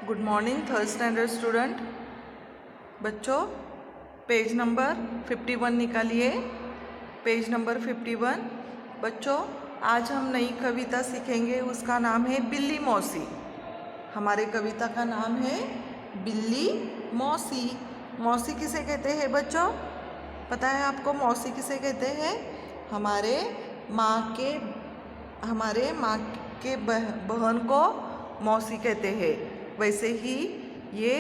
Good morning third standard student. बच्चों, page number 51 निकालिए। Page number 51। बच्चों, आज हम नई कविता सीखेंगे, उसका नाम है बिल्ली मौसी। हमारे कविता का नाम है बिल्ली मौसी। मौसी किसे कहते हैं बच्चों? पता है आपको मौसी किसे कहते हैं? हमारे माँ के बहन को मौसी कहते हैं। वैसे ही ये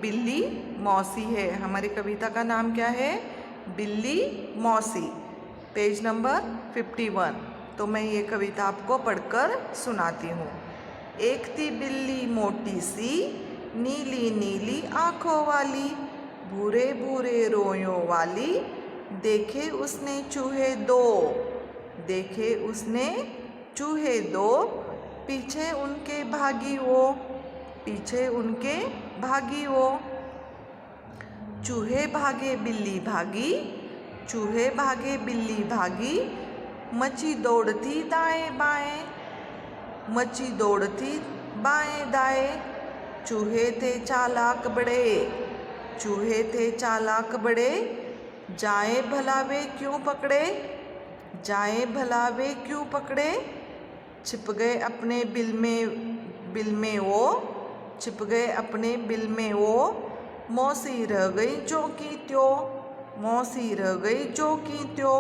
बिल्ली मौसी है। हमारी कविता का नाम क्या है? बिल्ली मौसी। Page number 51। तो मैं ये कविता आपको पढ़कर सुनाती हूँ। एक थी बिल्ली मोटी सी, नीली नीली आँखों वाली, भूरे भूरे रोयों वाली, देखे उसने चूहे दो, देखे उसने चूहे दो, पीछे उनके भागी वो, पीछे उनके भागी वो। चूहे भागे बिल्ली भागी, चूहे भागे बिल्ली भागी, मची दौड़ थी दाएं बाएं, मची दौड़ थी बाएं दाएं। चूहे थे चालाक बड़े, चूहे थे चालाक बड़े, जाए भला वे क्यों पकड़े, जाए भला वे क्यों पकड़े। छिप गए अपने बिल में वो, छिप गए अपने बिल में वो, मौसी रह गई जो की त्यों, मौसी रह गई जो की त्यों।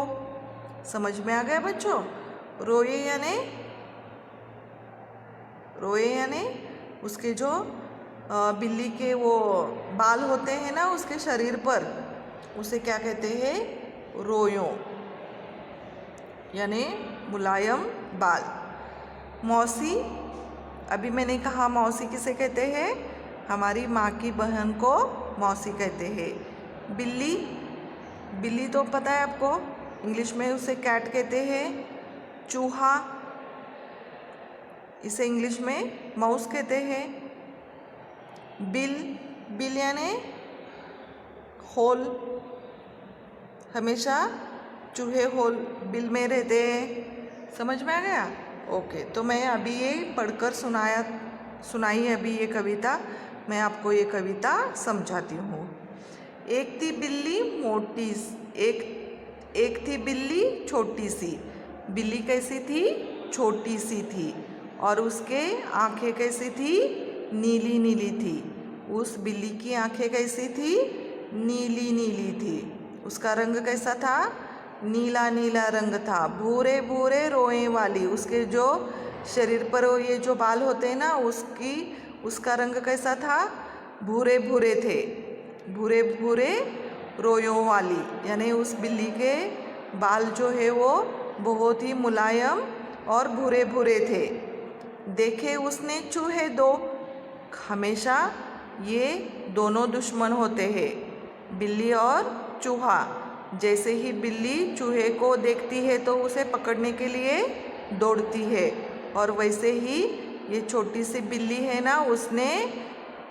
समझ में आ गया बच्चों? रोए यानी उसके जो बिल्ली के वो बाल होते हैं ना उसके शरीर पर, उसे क्या कहते हैं? रोयों, यानी मुलायम बाल। मौसी, अभी मैंने कहा मौसी किसे कहते हैं? हमारी माँ की बहन को मौसी कहते हैं। बिल्ली, बिल्ली तो पता है आपको, इंग्लिश में उसे कैट कहते हैं। चूहा, इसे इंग्लिश में माउस कहते हैं। बिल, बिल यानी होल, हमेशा चूहे होल बिल में रहते हैं। समझ में आ गया? ओके, तो मैं अभी ये पढ़कर सुनाई है अभी ये कविता। मैं आपको ये कविता समझाती हूँ। एक थी बिल्ली मोटी, एक थी बिल्ली छोटी सी। बिल्ली कैसी थी? छोटी सी थी, और उसके आँखें कैसी थी? नीली नीली थी। उस बिल्ली की आँखें कैसी थी? नीली नीली थी। उसका रंग कैसा था? नीला नीला रंग था। भूरे भूरे रोए वाली, उसके जो शरीर पर ये जो बाल होते हैं ना उसका रंग कैसा था? भूरे भूरे थे। भूरे भूरे रोयों वाली, यानी उस बिल्ली के बाल जो है वो बहुत ही मुलायम और भूरे भूरे थे। देखे उसने चूहे दो, हमेशा ये दोनों दुश्मन होते हैं, बिल्ली और चूहा। जैसे ही बिल्ली चूहे को देखती है तो उसे पकड़ने के लिए दौड़ती है, और वैसे ही ये छोटी सी बिल्ली है ना, उसने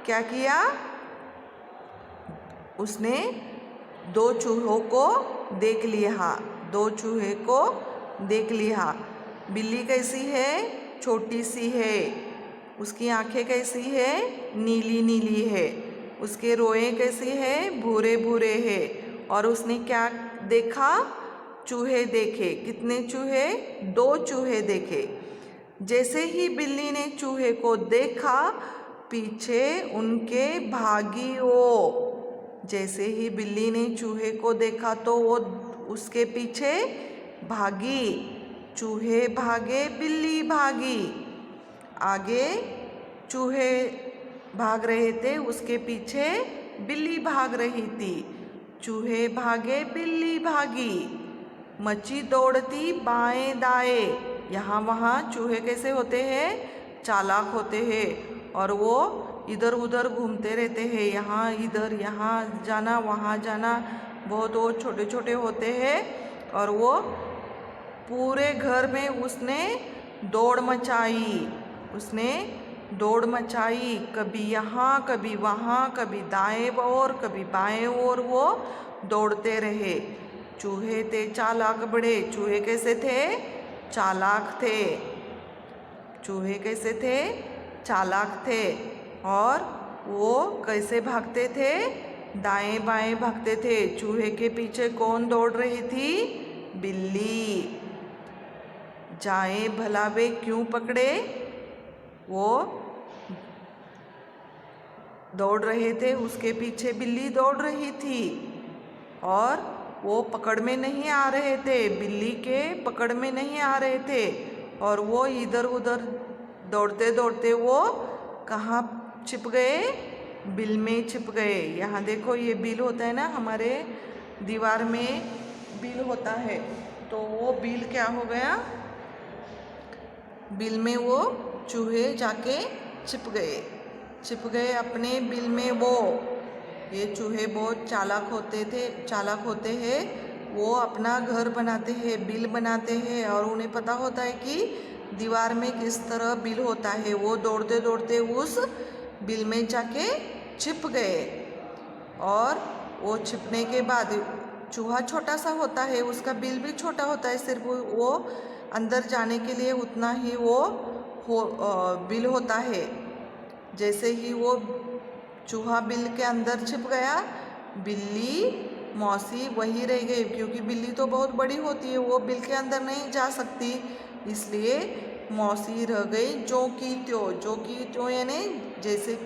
क्या किया? उसने दो चूहों को देख लिया, दो चूहे को देख लिया। बिल्ली कैसी है? छोटी सी है। उसकी आंखें कैसी है? नीली नीली है। उसके रोए कैसी है? भूरे भूरे है। और उसने क्या देखा? चूहे देखे। कितने चूहे? दो चूहे देखे। जैसे ही बिल्ली ने चूहे को देखा, पीछे उनके भागी वो। जैसे ही बिल्ली ने चूहे को देखा तो वो उसके पीछे भागी। चूहे भागे बिल्ली भागी। आगे चूहे भाग रहे थे, उसके पीछे बिल्ली भाग रही थी। चूहे भागे बिल्ली भागी, मची दौड़ती बाएं दाएं। यहाँ वहाँ चूहे कैसे होते हैं? चालाक होते हैं, और वो इधर उधर घूमते रहते हैं। यहाँ इधर, यहाँ जाना वहाँ जाना। बहुत वो छोटे छोटे होते हैं, और वो पूरे घर में उसने दौड़ मचाई। उसने दौड़ मचाई, कभी यहाँ कभी वहाँ, कभी दाएं ओर कभी बाएं ओर वो दौड़ते रहे। चूहे थे चालाक बड़े। चूहे कैसे थे? चालाक थे। चूहे कैसे थे? चालाक थे। और वो कैसे भागते थे? दाएं बाएं भागते थे। चूहे के पीछे कौन दौड़ रही थी? बिल्ली। जाए भला वे क्यों पकड़े? वो दौड़ रहे थे, उसके पीछे बिल्ली दौड़ रही थी और वो पकड़ में नहीं आ रहे थे, बिल्ली के पकड़ में नहीं आ रहे थे और वो इधर उधर दौड़ते दौड़ते वो कहाँ छिप गए? बिल में छिप गए। यहाँ देखो, ये बिल होता है ना, हमारे दीवार में बिल होता है, तो वो बिल क्या हो गया? बिल में वो चूहे जाके छिप गए अपने बिल में। वो ये चूहे बहुत चालाक होते हैं। वो अपना घर बनाते हैं, बिल बनाते हैं और उन्हें पता होता है कि दीवार में किस तरह बिल होता है। वो दौड़ते दौड़ते उस बिल में जाके छिप गए और वो छिपने के बाद चूहा छोटा सा होता है, उसका बिल भी छोटा होता है, सिर्फ वो अंदर जाने के लिए उतना ही वो बिल होता है। जैसे ही वो चूहा बिल के अंदर छिप गया, बिल्ली मौसी वही रह गई, क्योंकि बिल्ली तो बहुत बड़ी होती है, वो बिल के अंदर नहीं जा सकती, इसलिए मौसी रह गई जो की त्यों यानी जैसे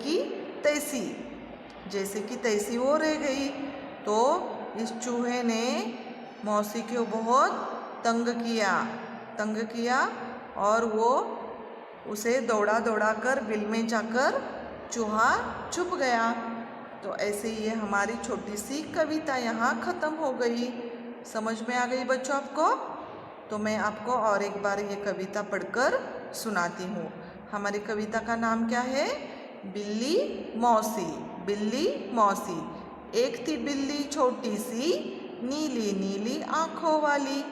कि तैसी वो रह गई। तो इस चूहे ने मौसी को बहुत तंग किया और वो उसे दौड़ा कर बिल में जाकर चूहा छुप गया। तो ऐसे ही ये हमारी छोटी सी कविता यहाँ ख़त्म हो गई। समझ में आ गई बच्चों आपको? तो मैं आपको और एक बार ये कविता पढ़कर सुनाती हूँ। हमारी कविता का नाम क्या है? बिल्ली मौसी। एक थी बिल्ली छोटी सी, नीली नीली आँखों वाली,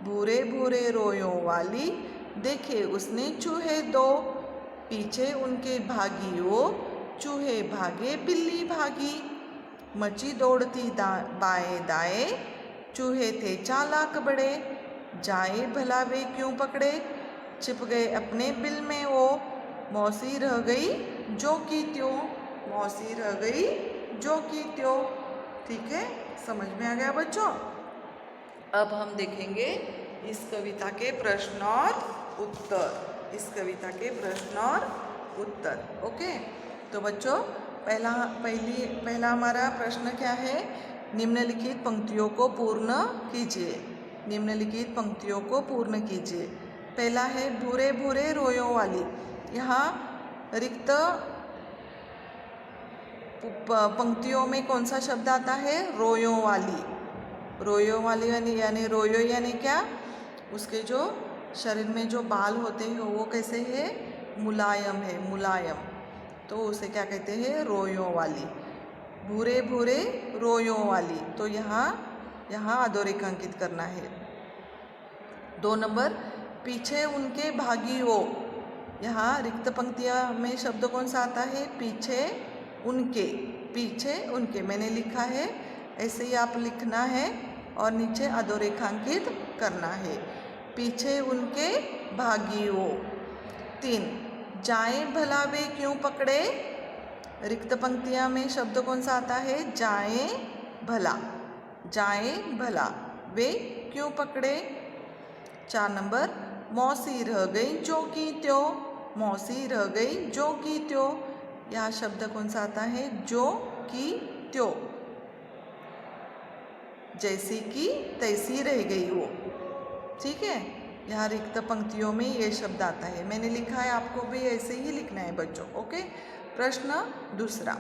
भूरे भूरे रोयों वाली, देखे उसने चूहे दो, पीछे उनके भागी वो, चूहे भागे बिल्ली भागी, मची दौड़ती बाएं दाएं, चूहे थे चालाक बड़े, जाए भला वे क्यों पकड़े, छिप गए अपने बिल में वो, मौसी रह गई जो की त्यों। ठीक है, समझ में आ गया बच्चों? अब हम देखेंगे इस कविता के प्रश्न और उत्तर। ओके, तो बच्चों पहला हमारा प्रश्न क्या है? निम्नलिखित पंक्तियों को पूर्ण कीजिए। पहला है भूरे भूरे रोयों वाली। यहाँ रिक्त पंक्तियों में कौन सा शब्द आता है? रोयों वाली यानी रोयो यानी क्या? उसके जो शरीर में जो बाल होते हैं वो कैसे है? मुलायम, तो उसे क्या कहते हैं? रोयों वाली। भूरे भूरे रोयों वाली, तो यहाँ अधोरेखांकित करना है। 2 नंबर, पीछे उनके भागी वो। यहाँ रिक्त पंक्तियाँ में शब्द कौन सा आता है? पीछे उनके मैंने लिखा है, ऐसे ही आप लिखना है और नीचे अधोरेखांकित करना है। पीछे उनके भागी वो। 3, जाए भला वे क्यों पकड़े। रिक्त पंक्तियाँ में शब्द कौन सा आता है? जाए भला वे क्यों पकड़े। 4 नंबर, मौसी रह गई जो की त्यों। यह शब्द कौन सा आता है? जो की त्यों, जैसी की तैसी रह गई वो। ठीक है, यहाँ रिक्त पंक्तियों में ये शब्द आता है, मैंने लिखा है, आपको भी ऐसे ही लिखना है बच्चों। ओके, प्रश्न दूसरा,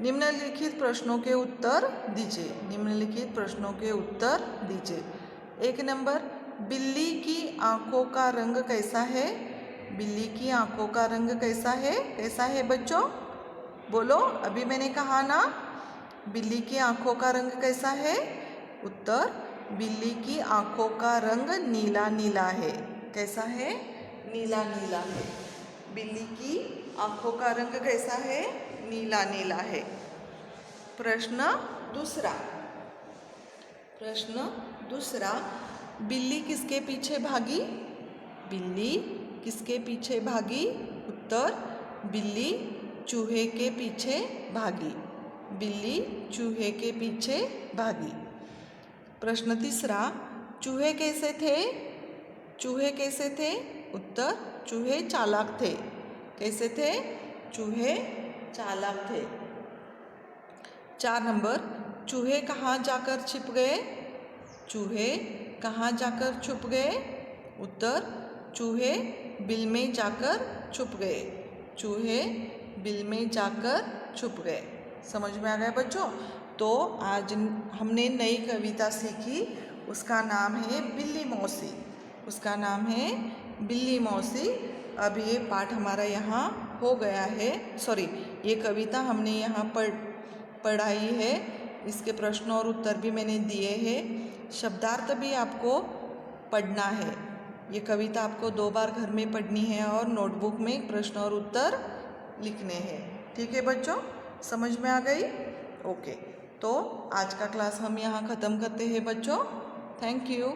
निम्नलिखित प्रश्नों के उत्तर दीजिए। 1 नंबर, बिल्ली की आंखों का रंग कैसा है? कैसा है बच्चों? बोलो, अभी मैंने कहा ना, बिल्ली की आंखों का रंग कैसा है? उत्तर, बिल्ली की आंखों का रंग नीला है। कैसा है? नीला है। बिल्ली की आंखों का रंग कैसा है? नीला है। प्रश्न दूसरा, बिल्ली किसके पीछे भागी? उत्तर, बिल्ली चूहे के पीछे भागी। बिल्ली चूहे के पीछे भागी। प्रश्न तीसरा, चूहे कैसे थे? चूहे कैसे थे? उत्तर, चूहे चालाक थे। कैसे थे? चूहे चालाक थे। 4 नंबर, चूहे कहाँ जाकर छिप गए? चूहे कहाँ जाकर छुप गए? उत्तर, चूहे बिल में जाकर छुप गए। चूहे बिल में जाकर छुप गए। समझ में आ गया बच्चों? तो आज हमने नई कविता सीखी, उसका नाम है बिल्ली मौसी। उसका नाम है बिल्ली मौसी। अब ये पाठ हमारा यहाँ हो गया है, सॉरी, ये कविता हमने यहाँ पढ़ाई है। इसके प्रश्न और उत्तर भी मैंने दिए हैं। शब्दार्थ भी आपको पढ़ना है। ये कविता आपको 2 बार घर में पढ़नी है और नोटबुक में प्रश्न और उत्तर लिखने हैं। ठीक है बच्चों, समझ में आ गई? ओके, तो आज का क्लास हम यहाँ ख़त्म करते हैं बच्चों। Thank you.